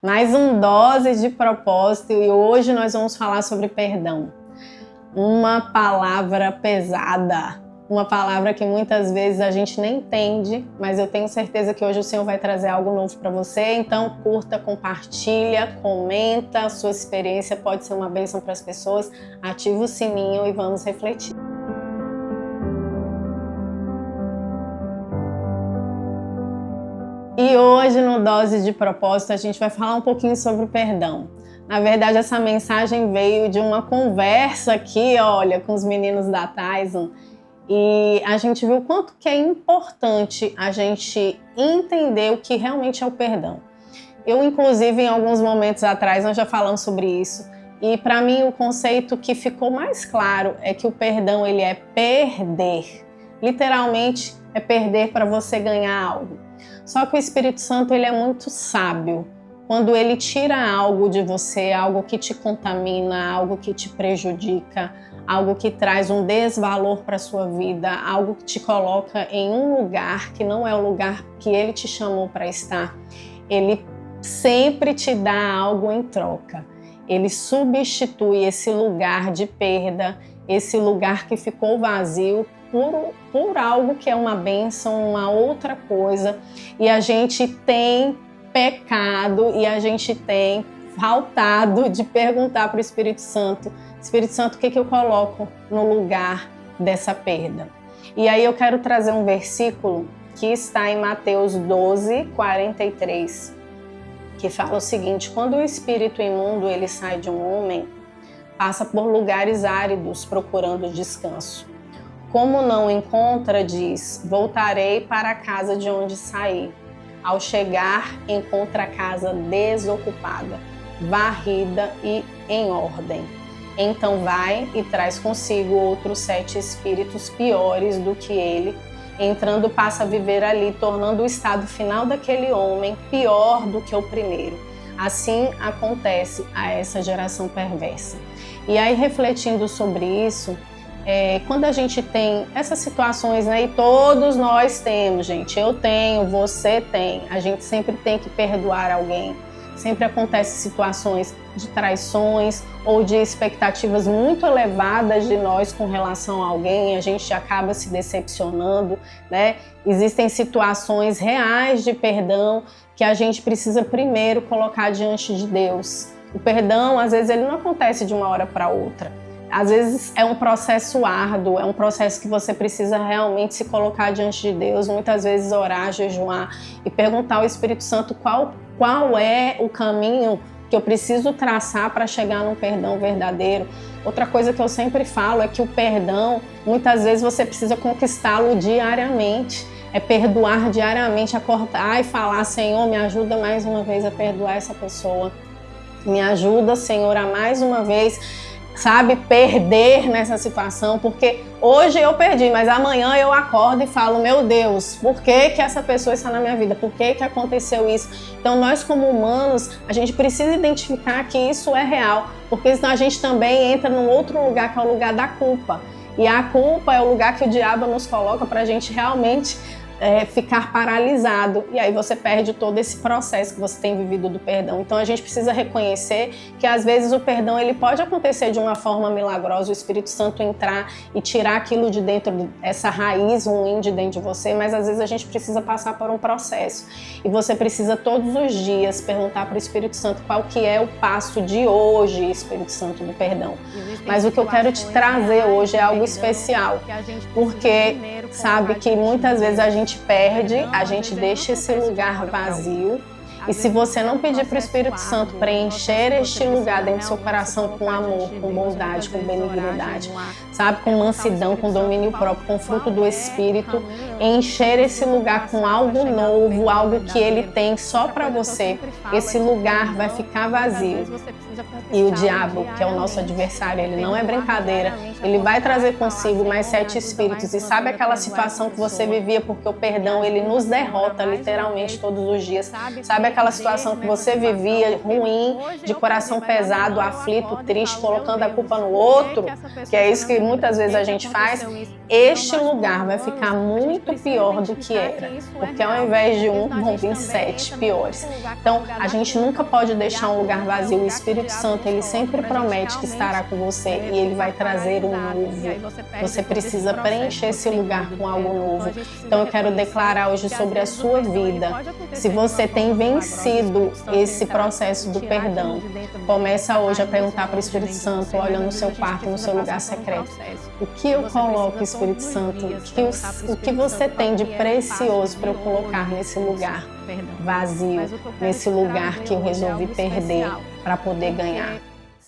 Mais um Dose de Propósito e hoje nós vamos falar sobre perdão. Uma palavra pesada, uma palavra que muitas vezes a gente nem entende, mas eu tenho certeza que hoje o Senhor vai trazer algo novo para você. Então curta, compartilha, comenta, a sua experiência pode ser uma bênção para as pessoas. Ativa o sininho e vamos refletir. E hoje no Dose de Propósito a gente vai falar um pouquinho sobre o perdão. Na verdade, essa mensagem veio de uma conversa aqui, olha, com os meninos da Tyson, e a gente viu o quanto que é importante a gente entender o que realmente é o perdão. Eu, inclusive, em alguns momentos atrás, nós já falamos sobre isso, e para mim o conceito que ficou mais claro é que o perdão ele é perder. Literalmente, é perder para você ganhar algo. Só que o Espírito Santo ele é muito sábio. Quando ele tira algo de você, algo que te contamina, algo que te prejudica, algo que traz um desvalor para a sua vida, algo que te coloca em um lugar que não é o lugar que ele te chamou para estar, ele sempre te dá algo em troca. Ele substitui esse lugar de perda, esse lugar que ficou vazio, por algo que é uma bênção, uma outra coisa. E a gente tem pecado e a gente tem faltado de perguntar para o Espírito Santo, o que eu coloco no lugar dessa perda? E aí eu quero trazer um versículo que está em Mateus 12, 43, que fala o seguinte: quando o espírito imundo ele sai de um homem, passa por lugares áridos procurando descanso. Como não encontra, diz, voltarei para a casa de onde saí. Ao chegar, encontra a casa desocupada, varrida e em ordem. Então vai e traz consigo outros 7 espíritos piores do que ele. Entrando, passa a viver ali, tornando o estado final daquele homem pior do que o primeiro. Assim acontece a essa geração perversa. E aí, refletindo sobre isso, quando a gente tem essas situações, né, e todos nós temos, gente, eu tenho, você tem, a gente sempre tem que perdoar alguém, sempre acontecem situações de traições ou de expectativas muito elevadas de nós com relação a alguém, a gente acaba se decepcionando, né? Existem situações reais de perdão que a gente precisa primeiro colocar diante de Deus. O perdão, às vezes, ele não acontece de uma hora para outra. Às vezes é um processo árduo, é um processo que você precisa realmente se colocar diante de Deus, muitas vezes orar, jejuar e perguntar ao Espírito Santo qual é o caminho que eu preciso traçar para chegar num perdão verdadeiro. Outra coisa que eu sempre falo é que o perdão, muitas vezes você precisa conquistá-lo diariamente, é perdoar diariamente, acordar e falar: Senhor, me ajuda mais uma vez a perdoar essa pessoa, me ajuda, Senhor, a mais uma vez, sabe, perder nessa situação, porque hoje eu perdi, mas amanhã eu acordo e falo: meu Deus, por que que essa pessoa está na minha vida? Por que que aconteceu isso? Então nós como humanos, a gente precisa identificar que isso é real, porque senão a gente também entra num outro lugar que é o lugar da culpa. E a culpa é o lugar que o diabo nos coloca para a gente realmente ficar paralisado, e aí você perde todo esse processo que você tem vivido do perdão. Então a gente precisa reconhecer que às vezes o perdão ele pode acontecer de uma forma milagrosa, o Espírito Santo entrar e tirar aquilo de dentro, essa raiz ruim de dentro de você, mas às vezes a gente precisa passar por um processo e você precisa todos os dias perguntar para o Espírito Santo qual que é o passo de hoje, Espírito Santo, do perdão. Mas o que eu quero te trazer hoje é algo especial, porque sabe que muitas vezes a gente perde, a gente deixa esse lugar vazio. E se você não pedir para o Espírito Santo preencher este lugar dentro do seu coração com amor, com bondade, com benignidade, sabe, com mansidão, com domínio próprio, com fruto do Espírito, encher esse lugar com algo novo, algo que Ele tem só para você, esse lugar vai ficar vazio. E o diabo, que é o nosso adversário, ele não é brincadeira, ele vai trazer consigo mais 7 espíritos. E sabe aquela situação que você vivia porque o perdão, ele nos derrota literalmente todos os dias? Sabe daquela situação que você vivia, ruim, de coração pesado, aflito, triste, colocando a culpa no outro, que é isso que muitas vezes a gente faz, este lugar vai ficar muito pior do que era, porque ao invés de um, vão vir 7 piores. Então, a gente nunca pode deixar um lugar vazio. O Espírito Santo, ele sempre promete que estará com você e ele vai trazer um novo. Você precisa preencher esse lugar com algo novo. Então, eu quero declarar hoje sobre a sua vida. Se você tem vencido esse processo do perdão, começa hoje a perguntar para o Espírito Santo, olha no seu quarto, no seu lugar secreto. O que eu coloco, Espírito Santo? O que você tem de precioso para eu colocar nesse lugar vazio, nesse lugar que eu resolvi perder para poder ganhar?